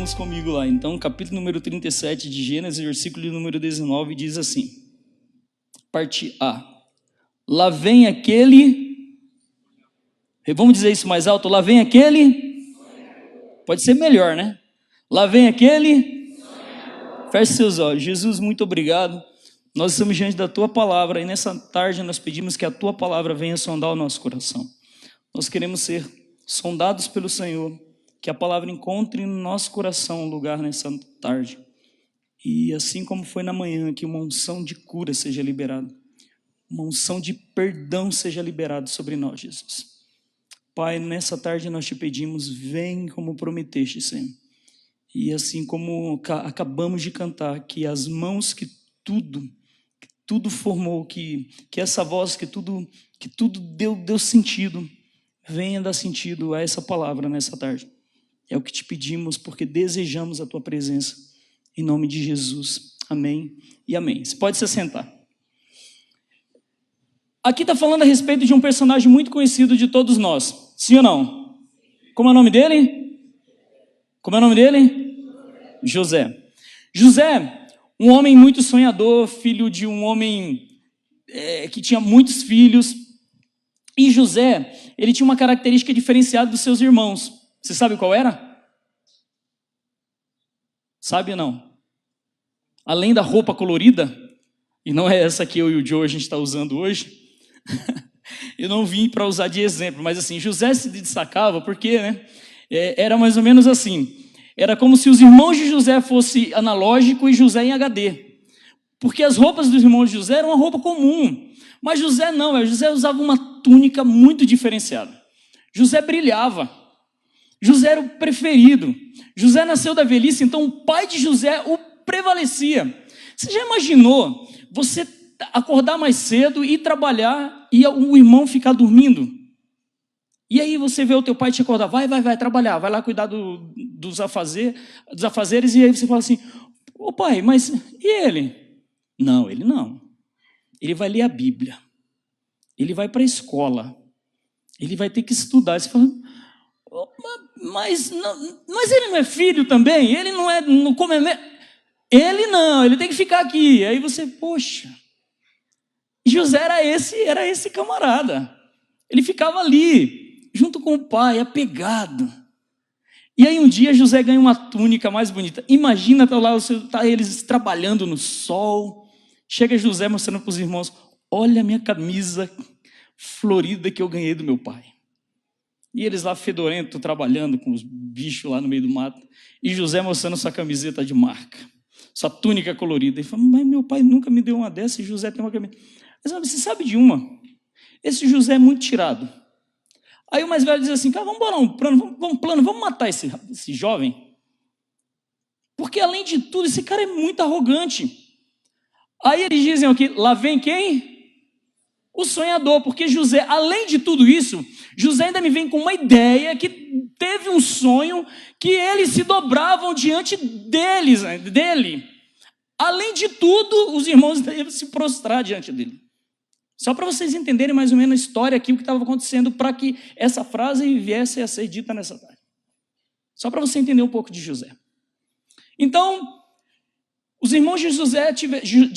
vamos comigo lá. Então, capítulo número 37 de Gênesis, versículo número 19, diz assim, parte A. Lá vem aquele... Vamos dizer isso mais alto? Lá vem aquele... Pode ser melhor, né? Lá vem aquele... Feche seus olhos. Jesus, muito obrigado. Nós estamos diante da Tua palavra e nessa tarde nós pedimos que a Tua palavra venha sondar o nosso coração. Nós queremos ser sondados pelo Senhor, que a palavra encontre no nosso coração um lugar nessa tarde. E assim como foi na manhã, que uma unção de cura seja liberada, uma unção de perdão seja liberada sobre nós, Jesus. Pai, nessa tarde nós te pedimos, vem como prometeste, Senhor. E assim como acabamos de cantar, que as mãos que tudo formou, que essa voz que tudo deu sentido, venha dar sentido a essa palavra nessa tarde. É o que te pedimos, porque desejamos a tua presença. Em nome de Jesus. Amém e amém. Você pode se sentar. Aqui está falando a respeito de um personagem muito conhecido de todos nós. Sim ou não? Como é o nome dele? Como é o nome dele? José. José, um homem muito sonhador, filho de um homem que tinha muitos filhos. E José, ele tinha uma característica diferenciada dos seus irmãos. Você sabe qual era? Sabe ou não? Além da roupa colorida, e não é essa que eu e o Joe a gente está usando hoje, eu não vim para usar de exemplo, mas assim, José se destacava porque, era mais ou menos assim, era como se os irmãos de José fossem analógico e José em HD, porque as roupas dos irmãos de José eram uma roupa comum, mas José não, José usava uma túnica muito diferenciada, José brilhava, José era o preferido. José nasceu da velhice, então o pai de José o prevalecia. Você já imaginou você acordar mais cedo e trabalhar e o irmão ficar dormindo? E aí você vê o teu pai te acordar, vai trabalhar, vai lá cuidar dos afazeres, e aí você fala assim, ô pai, mas e ele? Não, ele não. Ele vai ler a Bíblia. Ele vai para a escola. Ele vai ter que estudar. Você fala... Mas ele não é filho também? Ele não é... Ele não, ele tem que ficar aqui. Aí você, poxa... José era esse camarada. Ele ficava ali, junto com o pai, apegado. E aí um dia José ganha uma túnica mais bonita. Imagina, tá eles trabalhando no sol. Chega José mostrando para os irmãos, olha a minha camisa florida que eu ganhei do meu pai. E eles lá fedorento, trabalhando com os bichos lá no meio do mato. E José mostrando sua camiseta de marca, sua túnica colorida. Ele falou, mas meu pai nunca me deu uma dessa e José tem uma camiseta. Mas você sabe de uma? Esse José é muito tirado. Aí o mais velho diz assim, cara, vamos bolar um plano, vamos matar esse jovem. Porque além de tudo, esse cara é muito arrogante. Aí eles dizem aqui, lá vem quem? O sonhador, porque José, além de tudo isso, José ainda me vem com uma ideia que teve um sonho que eles se dobravam diante dele. Além de tudo, os irmãos devem se prostrar diante dele. Só para vocês entenderem mais ou menos a história aqui, o que estava acontecendo, para que essa frase viesse a ser dita nessa tarde. Só para você entender um pouco de José. Então, os irmãos de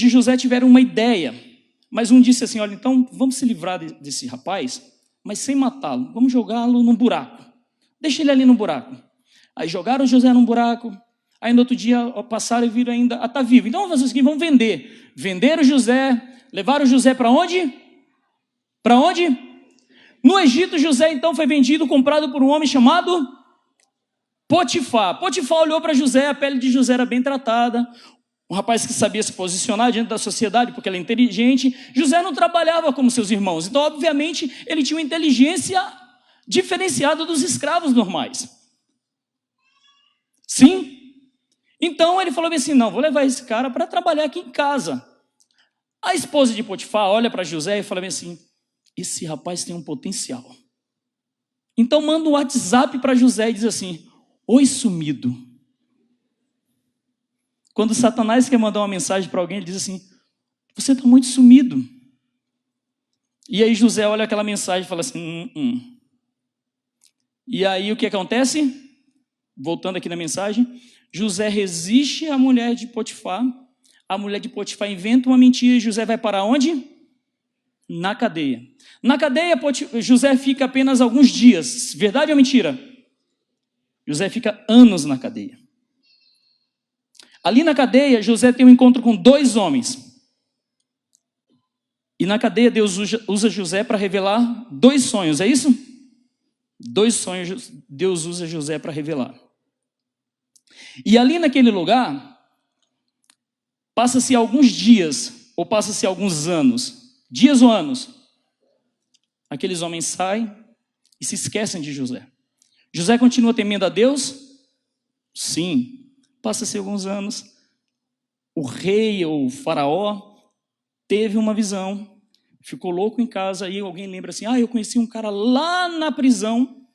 José tiveram uma ideia. Mas um disse assim, olha, então vamos se livrar desse rapaz, mas sem matá-lo. Vamos jogá-lo num buraco. Deixa ele ali no buraco. Aí jogaram José num buraco. Aí no outro dia passaram e viram ainda, está vivo. Então vamos fazer o seguinte, vamos vender. Venderam José, levaram José para onde? Para onde? No Egito, José então foi vendido, comprado por um homem chamado Potifar. Potifar olhou para José, a pele de José era bem tratada. Um rapaz que sabia se posicionar diante da sociedade, porque ele é inteligente. José não trabalhava como seus irmãos. Então, obviamente, ele tinha uma inteligência diferenciada dos escravos normais. Sim? Então, ele falou assim, não, vou levar esse cara para trabalhar aqui em casa. A esposa de Potifar olha para José e fala assim, esse rapaz tem um potencial. Então, manda um WhatsApp para José e diz assim, oi sumido. Quando Satanás quer mandar uma mensagem para alguém, ele diz assim, você está muito sumido. E aí José olha aquela mensagem e fala assim, E aí o que acontece? voltando aqui na mensagem, José resiste à mulher de Potifar, a mulher de Potifar inventa uma mentira e José vai para onde? Na cadeia. Na cadeia, José fica apenas alguns dias. Verdade ou mentira? José fica anos na cadeia. Ali na cadeia, José tem um encontro com 2 homens. E na cadeia, Deus usa José para revelar 2 sonhos, é isso? 2 sonhos Deus usa José para revelar. E ali naquele lugar, passa-se alguns dias, ou passa-se alguns anos, dias ou anos, aqueles homens saem e se esquecem de José. José continua temendo a Deus? Sim. Passa-se alguns anos, o rei ou o faraó teve uma visão, ficou louco em casa, e alguém lembra assim, eu conheci um cara lá na prisão,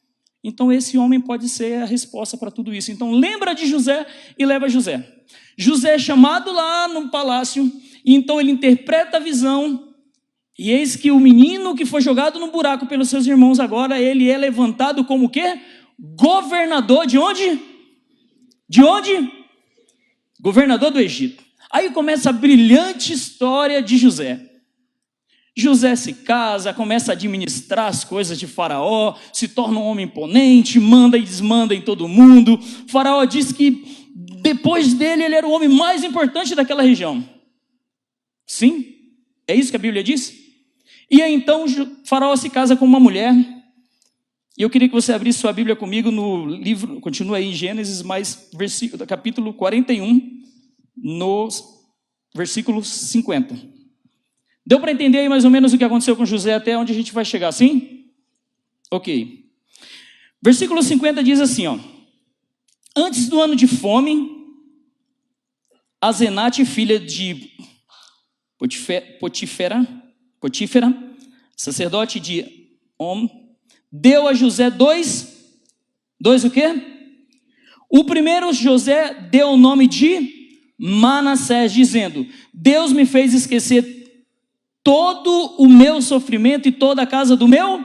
então esse homem pode ser a resposta para tudo isso. Então lembra de José e leva José. José é chamado lá no palácio, e então ele interpreta a visão, e eis que o menino que foi jogado no buraco pelos seus irmãos, agora ele é levantado como o quê? Governador de onde? De onde? Governador do Egito. Aí começa a brilhante história de José. José se casa, começa a administrar as coisas de Faraó, se torna um homem imponente, manda e desmanda em todo mundo. Faraó diz que depois dele ele era o homem mais importante daquela região. Sim, é isso que a Bíblia diz? E aí então Faraó se casa com uma mulher. E eu queria que você abrisse sua Bíblia comigo no livro, continua aí em Gênesis, mas capítulo 41, no versículo 50. Deu para entender aí mais ou menos o que aconteceu com José até onde a gente vai chegar, sim? Ok. Versículo 50 diz assim, antes do ano de fome, Azenate, filha de Potífera, sacerdote de Om, deu a José dois o quê? O primeiro, José deu o nome de Manassés, dizendo, Deus me fez esquecer todo o meu sofrimento e toda a casa do meu?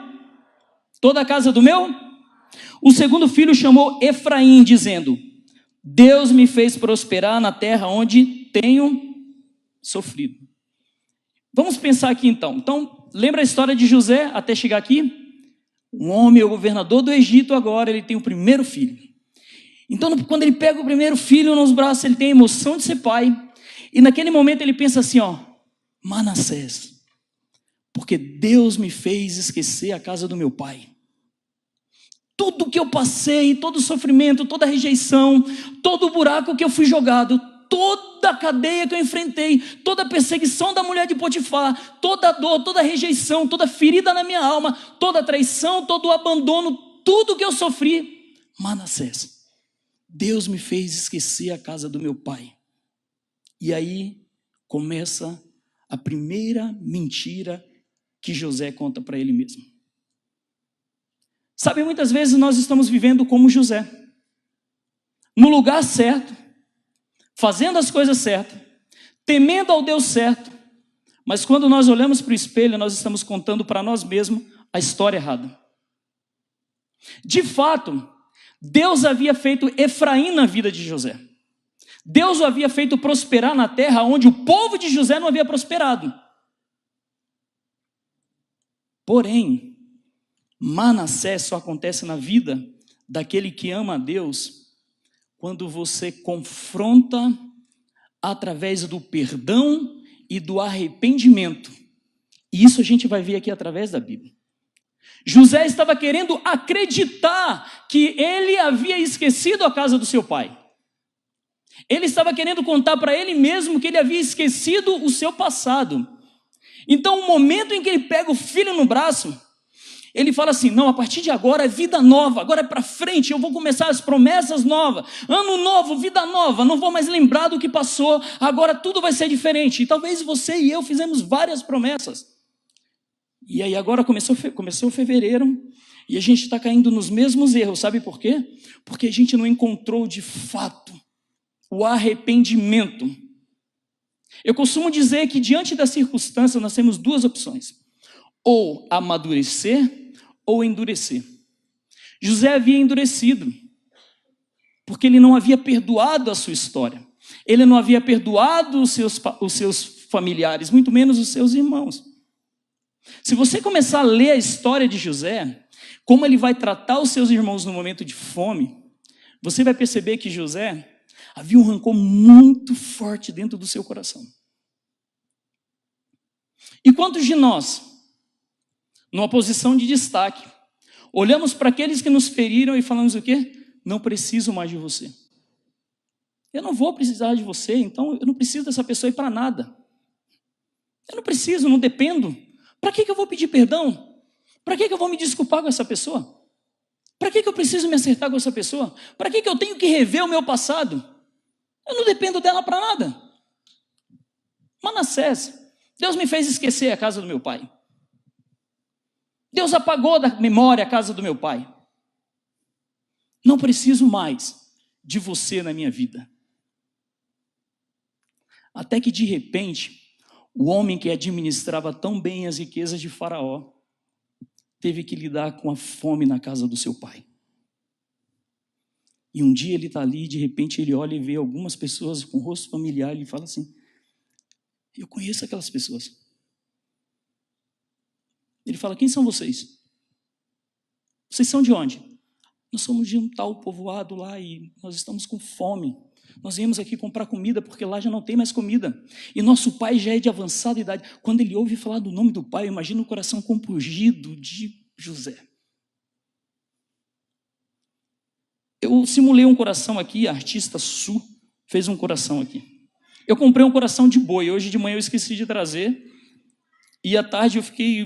O segundo filho chamou Efraim, dizendo, Deus me fez prosperar na terra onde tenho sofrido. Vamos pensar aqui então. Então, lembra a história de José até chegar aqui? Um homem, o governador do Egito agora, ele tem o primeiro filho. Então, quando ele pega o primeiro filho nos braços, ele tem a emoção de ser pai. E naquele momento ele pensa assim, Manassés, porque Deus me fez esquecer a casa do meu pai. Tudo que eu passei, todo o sofrimento, toda a rejeição, todo o buraco que eu fui jogado, toda a cadeia que eu enfrentei, toda a perseguição da mulher de Potifar, toda a dor, toda a rejeição, toda a ferida na minha alma, toda a traição, todo o abandono, tudo que eu sofri, Manassés, Deus me fez esquecer a casa do meu pai. E aí começa a primeira mentira que José conta para ele mesmo. Sabe, muitas vezes nós estamos vivendo como José, no lugar certo, fazendo as coisas certas, temendo ao Deus certo, mas quando nós olhamos para o espelho, nós estamos contando para nós mesmos a história errada. De fato, Deus havia feito Efraim na vida de José. Deus o havia feito prosperar na terra onde o povo de José não havia prosperado. Porém, Manassés só acontece na vida daquele que ama a Deus quando você confronta através do perdão e do arrependimento. E isso a gente vai ver aqui através da Bíblia. José estava querendo acreditar que ele havia esquecido a casa do seu pai. Ele estava querendo contar para ele mesmo que ele havia esquecido o seu passado. Então, o momento em que ele pega o filho no braço, ele fala assim, não, a partir de agora é vida nova, agora é para frente, eu vou começar as promessas novas, ano novo, vida nova, não vou mais lembrar do que passou, agora tudo vai ser diferente. E talvez você e eu fizemos várias promessas. E aí agora começou fevereiro, e a gente está caindo nos mesmos erros, sabe por quê? Porque a gente não encontrou de fato o arrependimento. Eu costumo dizer que diante das circunstâncias nós temos 2 opções, ou amadurecer ou endurecer. José havia endurecido. porque ele não havia perdoado a sua história. Ele não havia perdoado os seus familiares, muito menos os seus irmãos. Se você começar a ler a história de José, como ele vai tratar os seus irmãos no momento de fome, você vai perceber que José havia um rancor muito forte dentro do seu coração. E quantos de nós, numa posição de destaque, olhamos para aqueles que nos feriram e falamos o quê? Não preciso mais de você. Eu não vou precisar de você, então eu não preciso dessa pessoa para nada. Eu não preciso, não dependo. Para que eu vou pedir perdão? Para que eu vou me desculpar com essa pessoa? Para que eu preciso me acertar com essa pessoa? Para que eu tenho que rever o meu passado? Eu não dependo dela para nada. Manassés, Deus me fez esquecer a casa do meu pai. Deus apagou da memória a casa do meu pai. Não preciso mais de você na minha vida. Até que de repente, o homem que administrava tão bem as riquezas de Faraó teve que lidar com a fome na casa do seu pai. E um dia ele está ali, de repente ele olha e vê algumas pessoas com rosto familiar e ele fala assim: eu conheço aquelas pessoas. Ele fala: quem são vocês? Vocês são de onde? Nós somos de um tal povoado lá e nós estamos com fome. Nós viemos aqui comprar comida porque lá já não tem mais comida. E nosso pai já é de avançada idade. Quando ele ouve falar do nome do pai, imagina o coração compungido de José. Eu simulei um coração aqui, a artista Su fez um coração aqui. Eu comprei um coração de boi, hoje de manhã eu esqueci de trazer. E à tarde eu fiquei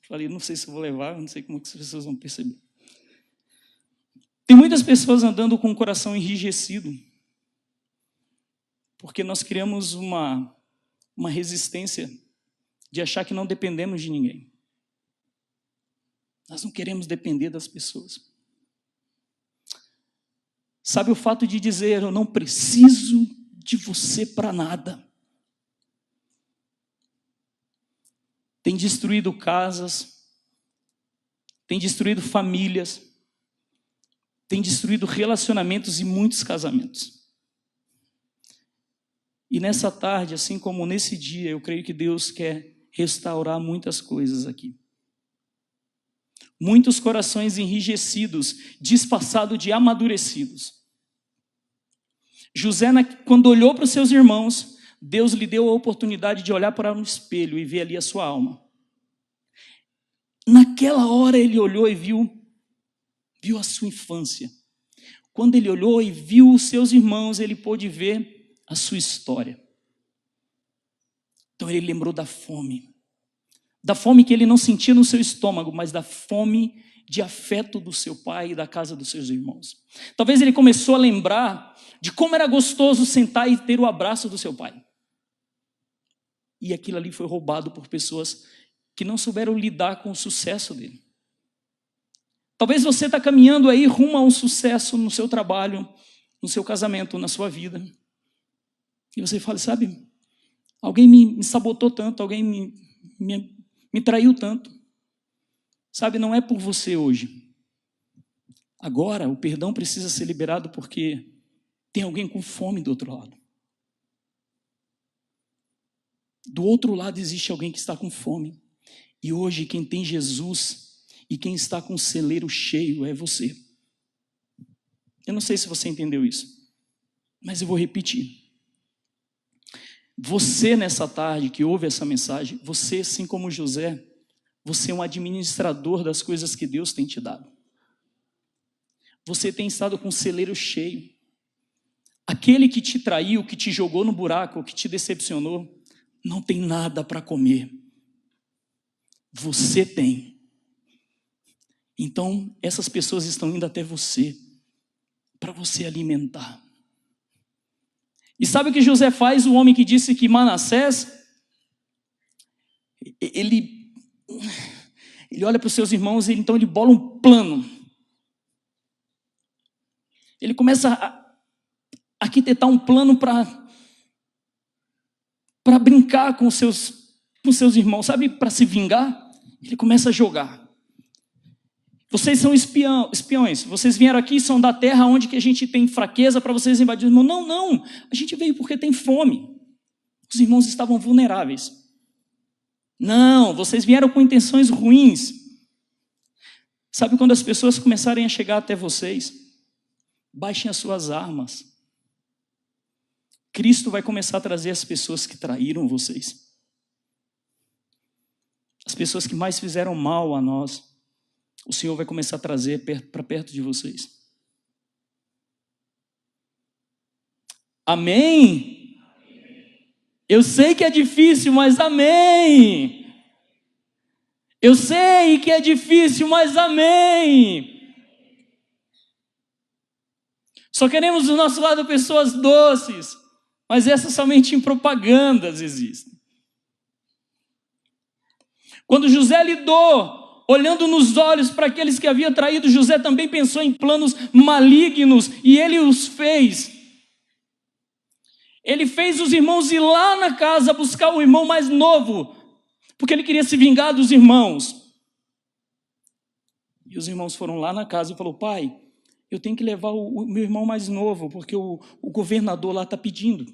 falei, não sei se eu vou levar, não sei como que as pessoas vão perceber. Tem muitas pessoas andando com o coração enrijecido, porque nós criamos uma resistência de achar que não dependemos de ninguém. Nós não queremos depender das pessoas. Sabe, o fato de dizer, eu não preciso de você para nada, tem destruído casas, tem destruído famílias, tem destruído relacionamentos e muitos casamentos. E nessa tarde, assim como nesse dia, eu creio que Deus quer restaurar muitas coisas aqui. Muitos corações enrijecidos, disfarçados de amadurecidos. José, quando olhou para os seus irmãos, Deus lhe deu a oportunidade de olhar para um espelho e ver ali a sua alma. Naquela hora ele olhou e viu a sua infância. Quando ele olhou e viu os seus irmãos, ele pôde ver a sua história. Então ele lembrou da fome que ele não sentia no seu estômago, mas da fome de afeto do seu pai e da casa dos seus irmãos. Talvez ele começou a lembrar de como era gostoso sentar e ter o abraço do seu pai. E aquilo ali foi roubado por pessoas que não souberam lidar com o sucesso dele. Talvez você está caminhando aí rumo a um sucesso no seu trabalho, no seu casamento, na sua vida. E você fala, sabe, alguém me sabotou tanto, alguém me traiu tanto. Sabe, não é por você hoje. Agora, o perdão precisa ser liberado porque tem alguém com fome do outro lado. Do outro lado existe alguém que está com fome. E hoje quem tem Jesus e quem está com o celeiro cheio é você. Eu não sei se você entendeu isso, mas eu vou repetir. Você nessa tarde que ouve essa mensagem, você assim como José, você é um administrador das coisas que Deus tem te dado. Você tem estado com o celeiro cheio. Aquele que te traiu, que te jogou no buraco, que te decepcionou, não tem nada para comer. Você tem. Então, essas pessoas estão indo até você, para você alimentar. E sabe o que José faz? O homem que disse que Manassés, ele olha para os seus irmãos e então ele bola um plano. Ele começa a arquitetar um plano para brincar com seus irmãos, sabe, para se vingar. Ele começa a jogar. Vocês são espiões. Vocês vieram aqui, são da terra onde que a gente tem fraqueza para vocês invadirem. Irmão, não, não. A gente veio porque tem fome. Os irmãos estavam vulneráveis. Não, vocês vieram com intenções ruins. Sabe quando as pessoas começarem a chegar até vocês? Baixem as suas armas. Cristo vai começar a trazer as pessoas que traíram vocês. As pessoas que mais fizeram mal a nós. O Senhor vai começar a trazer para perto de vocês. Amém? Eu sei que é difícil, mas amém. Eu sei que é difícil, mas amém. Só queremos do nosso lado pessoas doces, mas essas somente em propagandas existem. Quando José lidou, olhando nos olhos para aqueles que havia traído, José também pensou em planos malignos e ele os fez. Ele fez os irmãos ir lá na casa buscar o irmão mais novo, porque ele queria se vingar dos irmãos. E os irmãos foram lá na casa e falaram: pai, eu tenho que levar o meu irmão mais novo, porque o governador lá está pedindo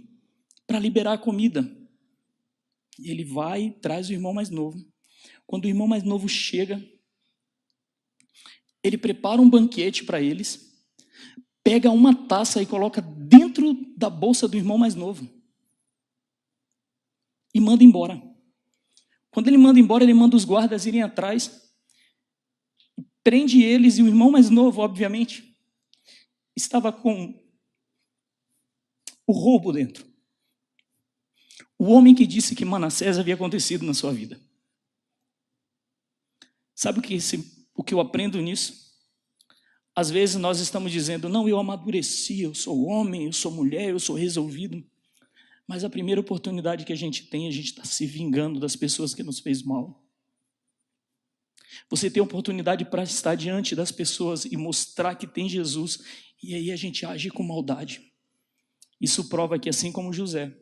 para liberar a comida. E ele vai e traz o irmão mais novo. Quando o irmão mais novo chega, ele prepara um banquete para eles, pega uma taça e coloca dentro da bolsa do irmão mais novo e manda embora. Quando ele manda embora, ele manda os guardas irem atrás, prende eles, e o irmão mais novo, obviamente, estava com o roubo dentro. O homem que disse que Manassés havia acontecido na sua vida. Sabe o que eu aprendo nisso? Às vezes nós estamos dizendo: não, eu amadureci, eu sou homem, eu sou mulher, eu sou resolvido. Mas a primeira oportunidade que a gente tem, a gente está se vingando das pessoas que nos fez mal. Você tem a oportunidade para estar diante das pessoas e mostrar que tem Jesus, e aí a gente age com maldade. Isso prova que, assim como José,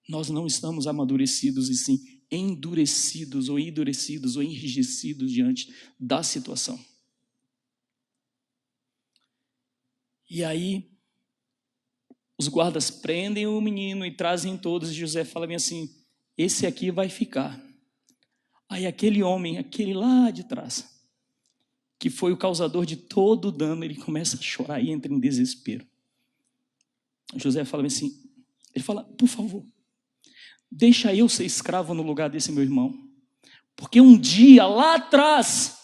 nós não estamos amadurecidos, e sim endurecidos ou enrijecidos diante da situação. E aí, os guardas prendem o menino e trazem todos, e José fala bem assim: esse aqui vai ficar. Aí aquele homem, aquele lá de trás, que foi o causador de todo o dano, ele começa a chorar e entra em desespero. José fala bem assim, ele fala: por favor, deixa eu ser escravo no lugar desse meu irmão, porque um dia lá atrás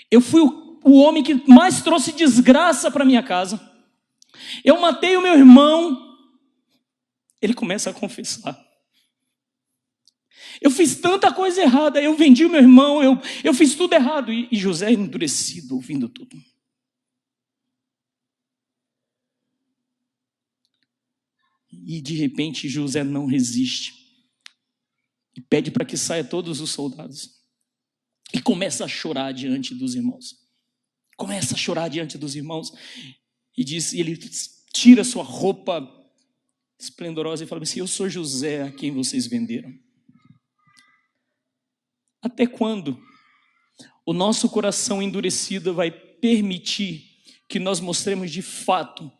eu fui o homem que mais trouxe desgraça para minha casa. Eu matei o meu irmão. Ele começa a confessar: eu fiz tanta coisa errada, eu vendi o meu irmão, eu fiz tudo errado. E José endurecido, ouvindo tudo. E de repente José não resiste e pede para que saia todos os soldados e começa a chorar diante dos irmãos. Começa a chorar diante dos irmãos e ele tira sua roupa esplendorosa e fala assim: eu sou José a quem vocês venderam. Até quando o nosso coração endurecido vai permitir que nós mostremos de fato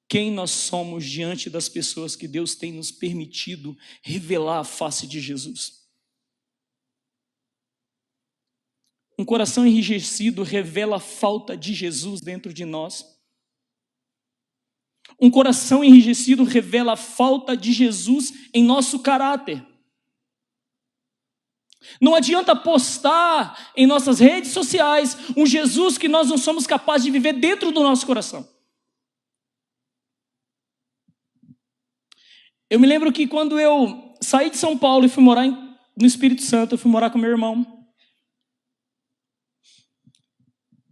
quem nós somos diante das pessoas que Deus tem nos permitido revelar a face de Jesus? Um coração enrijecido revela a falta de Jesus dentro de nós. Um coração enrijecido revela a falta de Jesus em nosso caráter. Não adianta postar em nossas redes sociais um Jesus que nós não somos capazes de viver dentro do nosso coração. Eu me lembro que quando eu saí de São Paulo e fui morar no Espírito Santo, eu fui morar com meu irmão.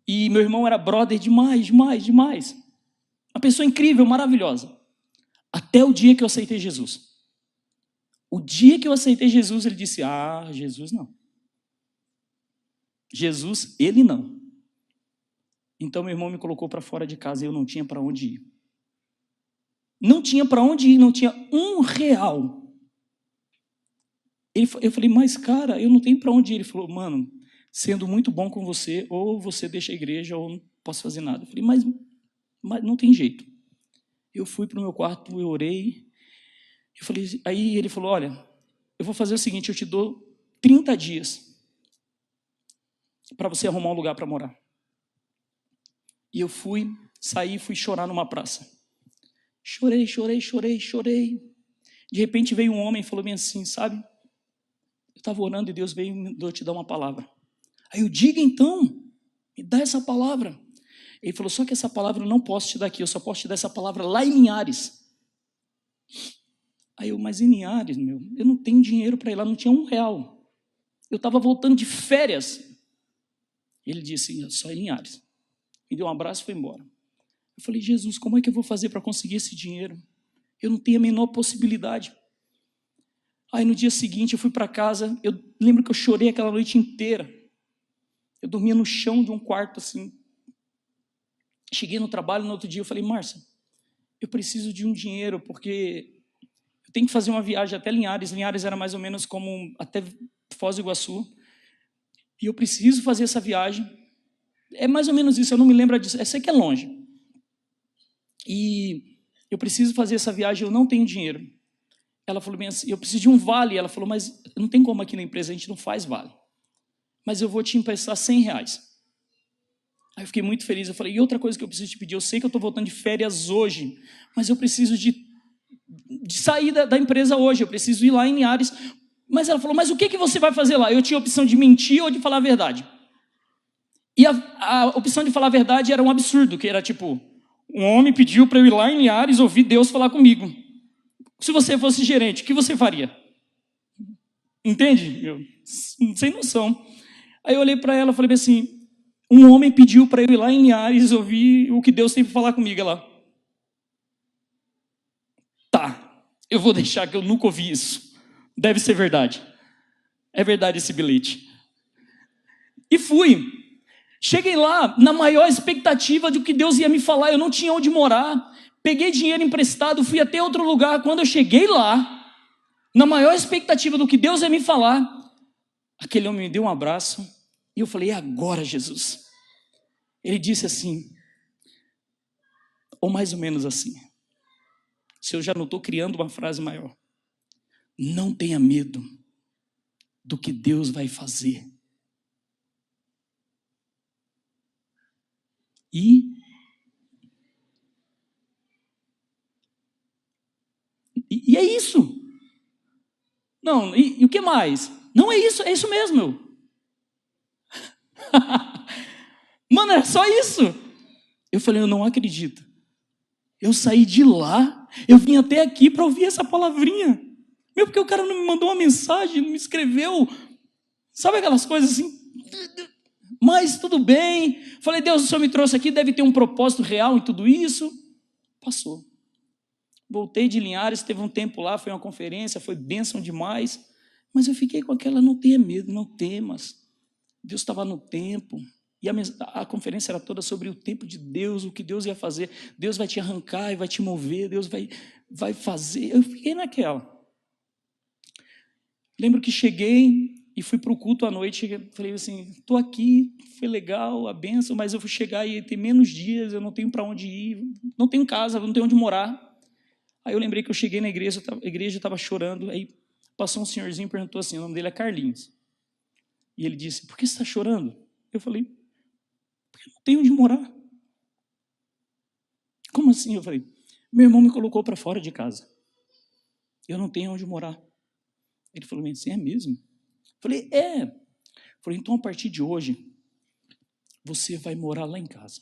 E meu irmão era brother demais. Uma pessoa incrível, maravilhosa. Até o dia que eu aceitei Jesus. O dia que eu aceitei Jesus, ele disse: Jesus não. Jesus, ele não. Então meu irmão me colocou para fora de casa e eu não tinha para onde ir. Não tinha para onde ir, não tinha R$1. Eu falei: mas cara, eu não tenho para onde ir. Ele falou: mano, sendo muito bom com você, ou você deixa a igreja, ou não posso fazer nada. Eu falei, mas não tem jeito. Eu fui para o meu quarto, eu orei, eu falei, aí ele falou, olha, eu vou fazer o seguinte, eu te dou 30 dias para você arrumar um lugar para morar. E eu saí e fui chorar numa praça. Chorei. De repente veio um homem e falou bem assim, sabe? Eu estava orando e Deus veio e me deu te dar uma palavra. Aí eu, diga então, me dá essa palavra. Ele falou, só que essa palavra eu não posso te dar aqui, eu só posso te dar essa palavra lá em Linhares. Aí eu, mas em Linhares, eu não tenho dinheiro para ir lá, não tinha R$1. Eu estava voltando de férias. Ele disse, só em Linhares. Me deu um abraço e foi embora. Eu falei, Jesus, como é que eu vou fazer para conseguir esse dinheiro? Eu não tenho a menor possibilidade. Aí no dia seguinte eu fui para casa, eu lembro que eu chorei aquela noite inteira. Eu dormia no chão de um quarto assim. Cheguei no trabalho, no outro dia eu falei, Márcia, eu preciso de um dinheiro, porque eu tenho que fazer uma viagem até Linhares. Linhares era mais ou menos como até Foz do Iguaçu. E eu preciso fazer essa viagem. É mais ou menos isso, eu não me lembro disso. Eu sei que é longe. E eu preciso fazer essa viagem, eu não tenho dinheiro. Ela falou bem assim, eu preciso de um vale. Ela falou, mas não tem como aqui na empresa, a gente não faz vale. Mas eu vou te emprestar R$100. Aí eu fiquei muito feliz, eu falei, e outra coisa que eu preciso te pedir, eu sei que eu estou voltando de férias hoje, mas eu preciso de sair da empresa hoje, eu preciso ir lá em Linhares. Mas ela falou, mas o que você vai fazer lá? Eu tinha a opção de mentir ou de falar a verdade. E a opção de falar a verdade era um absurdo, que era tipo, um homem pediu para eu ir lá em Linhares ouvir Deus falar comigo. Se você fosse gerente, o que você faria? Entende? Sem noção. Aí eu olhei para ela e falei assim, um homem pediu para eu ir lá em Linhares ouvir o que Deus tem para falar comigo. Ela, tá, eu vou deixar que eu nunca ouvi isso. Deve ser verdade. É verdade esse bilhete. E fui. Cheguei lá na maior expectativa de que Deus ia me falar, eu não tinha onde morar. Peguei dinheiro emprestado, fui até outro lugar. Quando eu cheguei lá, na maior expectativa do que Deus ia me falar, aquele homem me deu um abraço e eu falei, e agora, Jesus? Ele disse assim, ou mais ou menos assim, se eu já não estou criando uma frase maior, não tenha medo do que Deus vai fazer. E é isso. Não, e o que mais? Não é isso mesmo, meu. Mano, é só isso. Eu falei, eu não acredito. Eu saí de lá, eu vim até aqui para ouvir essa palavrinha. Meu, porque o cara não me mandou uma mensagem, não me escreveu. Sabe aquelas coisas assim? Mas tudo bem. Falei, Deus, o Senhor me trouxe aqui, deve ter um propósito real em tudo isso. Passou. Voltei de Linhares, teve um tempo lá, foi uma conferência, foi bênção demais. Mas eu fiquei com aquela, não tenha medo, não temas. Deus estava no tempo. E a conferência era toda sobre o tempo de Deus, o que Deus ia fazer. Deus vai te arrancar e vai te mover, Deus vai fazer. Eu fiquei naquela. Lembro que cheguei e fui para o culto à noite, falei assim, estou aqui, foi legal, a bênção, mas eu vou chegar e ter menos dias, eu não tenho para onde ir, não tenho casa, não tenho onde morar. Aí eu lembrei que eu cheguei na igreja, a igreja estava chorando, aí passou um senhorzinho e perguntou assim, o nome dele é Carlinhos. E ele disse, por que você está chorando? Eu falei, porque eu não tenho onde morar. Como assim? Eu falei, meu irmão me colocou para fora de casa. Eu não tenho onde morar. Ele falou assim, é mesmo? Eu falei, é. Eu falei, então a partir de hoje, você vai morar lá em casa.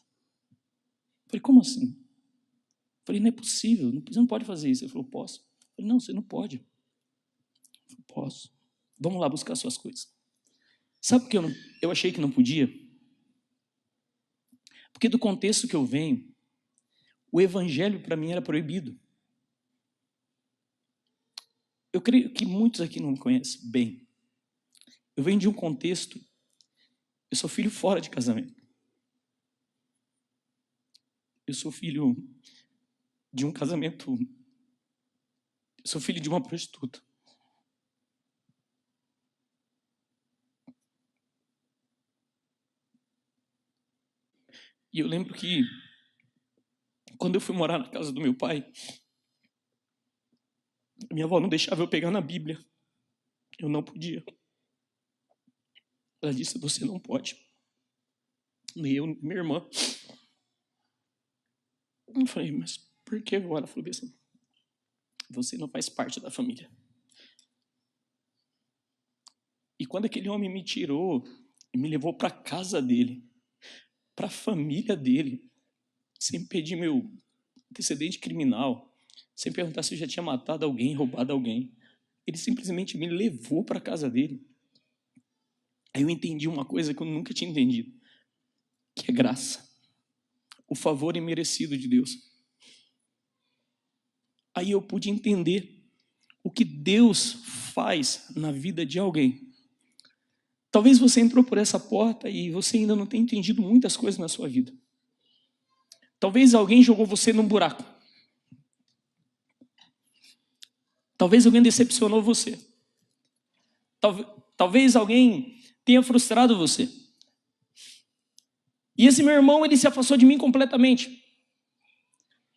Eu falei, como assim? Eu falei, não é possível, você não pode fazer isso. Ele falou, posso. Eu falei, não, você não pode. Eu falei, posso. Vamos lá buscar suas coisas. Sabe por que eu achei que não podia? Porque do contexto que eu venho, o evangelho para mim era proibido. Eu creio que muitos aqui não me conhecem bem. Eu venho de um contexto, eu sou filho fora de casamento. Eu sou filho de um casamento, eu sou filho de uma prostituta. E eu lembro que, quando eu fui morar na casa do meu pai, minha avó não deixava eu pegar na Bíblia. Eu não podia. Ela disse, você não pode. Nem eu, minha irmã. Eu falei, mas por que, vó? Ela falou assim, você não faz parte da família. E quando aquele homem me tirou e me levou para a casa dele, para a família dele, sem pedir meu antecedente criminal, sem perguntar se eu já tinha matado alguém, roubado alguém, ele simplesmente me levou para a casa dele. Aí eu entendi uma coisa que eu nunca tinha entendido, que é graça, o favor imerecido de Deus. Aí eu pude entender o que Deus faz na vida de alguém. Talvez você entrou por essa porta e você ainda não tenha entendido muitas coisas na sua vida. Talvez alguém jogou você num buraco. Talvez alguém decepcionou você. Talvez alguém tenha frustrado você. E esse meu irmão, ele se afastou de mim completamente.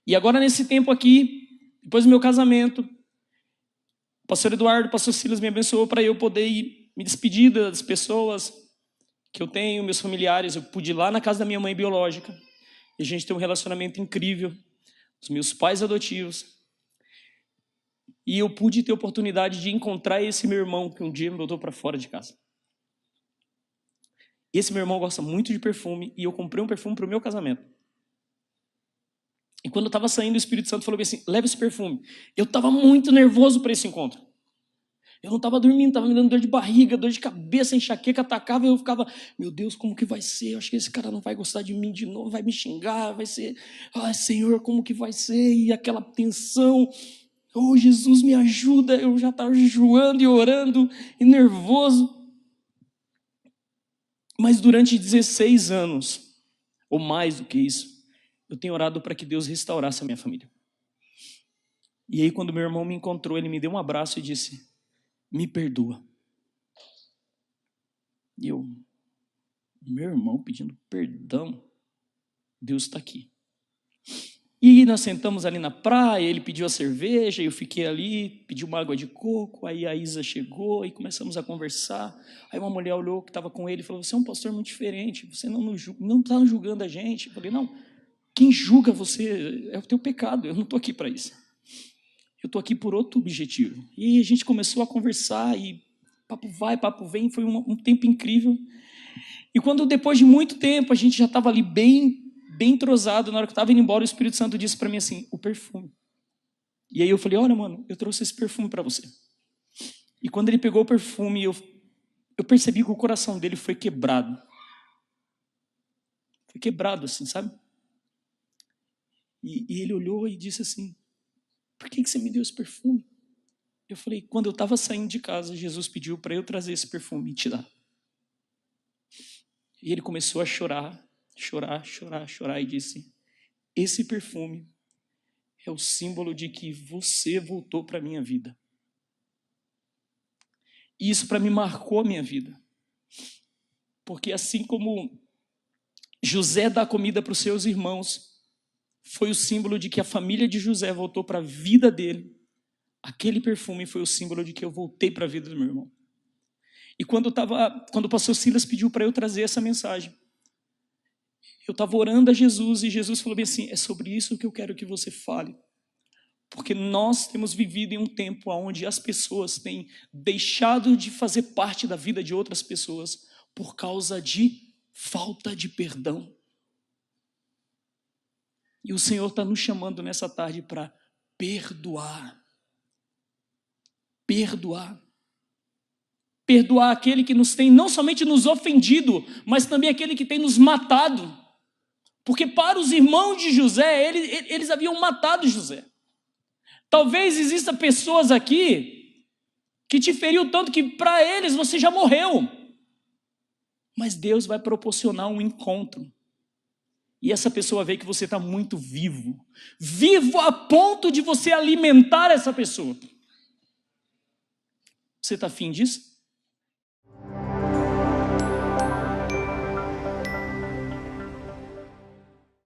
E agora, nesse tempo aqui, depois do meu casamento, o pastor Eduardo, o pastor Silas me abençoou para eu poder ir me despedir das pessoas que eu tenho, meus familiares. Eu pude ir lá na casa da minha mãe biológica. E a gente tem um relacionamento incrível. Os meus pais adotivos. E eu pude ter a oportunidade de encontrar esse meu irmão que um dia me botou para fora de casa. Esse meu irmão gosta muito de perfume e eu comprei um perfume para o meu casamento. E quando eu estava saindo, o Espírito Santo falou assim, leva esse perfume. Eu estava muito nervoso para esse encontro. Eu não estava dormindo, estava me dando dor de barriga, dor de cabeça, enxaqueca, atacava e eu ficava, meu Deus, como que vai ser? Eu acho que esse cara não vai gostar de mim de novo, vai me xingar, vai ser, ai Senhor, como que vai ser? E aquela tensão... Oh, Jesus, me ajuda, eu já estava jejuando e orando e nervoso. Mas durante 16 anos, ou mais do que isso, eu tenho orado para que Deus restaurasse a minha família. E aí, quando meu irmão me encontrou, ele me deu um abraço e disse, me perdoa. E eu, meu irmão pedindo perdão, Deus está aqui. E nós sentamos ali na praia, ele pediu a cerveja, eu fiquei ali, pedi uma água de coco, aí a Isa chegou e começamos a conversar. Aí uma mulher olhou que estava com ele e falou, você é um pastor muito diferente, você não está julgando a gente. Eu falei, não, quem julga você é o teu pecado, eu não estou aqui para isso. Eu estou aqui por outro objetivo. E a gente começou a conversar e papo vai, papo vem, foi um tempo incrível. E quando depois de muito tempo, a gente já estava ali bem entrosado, na hora que eu estava indo embora, o Espírito Santo disse para mim assim, o perfume. E aí eu falei, olha mano, eu trouxe esse perfume para você. E quando ele pegou o perfume, eu percebi que o coração dele foi quebrado. Foi quebrado assim, sabe? E ele olhou e disse assim, por que você me deu esse perfume? Eu falei, quando eu estava saindo de casa, Jesus pediu para eu trazer esse perfume e te dar. E ele começou a chorar e disse, esse perfume é o símbolo de que você voltou para a minha vida. E isso para mim marcou a minha vida. Porque assim como José dá comida para os seus irmãos, foi o símbolo de que a família de José voltou para a vida dele. Aquele perfume foi o símbolo de que eu voltei para a vida do meu irmão. E quando o pastor Silas pediu para eu trazer essa mensagem, eu estava orando a Jesus e Jesus falou bem assim, é sobre isso que eu quero que você fale. Porque nós temos vivido em um tempo onde as pessoas têm deixado de fazer parte da vida de outras pessoas por causa de falta de perdão. E o Senhor está nos chamando nessa tarde para perdoar. Perdoar. Perdoar aquele que nos tem não somente nos ofendido, mas também aquele que tem nos matado. Porque para os irmãos de José, eles haviam matado José. Talvez exista pessoas aqui que te feriu tanto que para eles você já morreu. Mas Deus vai proporcionar um encontro. E essa pessoa vê que você está muito vivo. Vivo a ponto de você alimentar essa pessoa. Você está afim disso?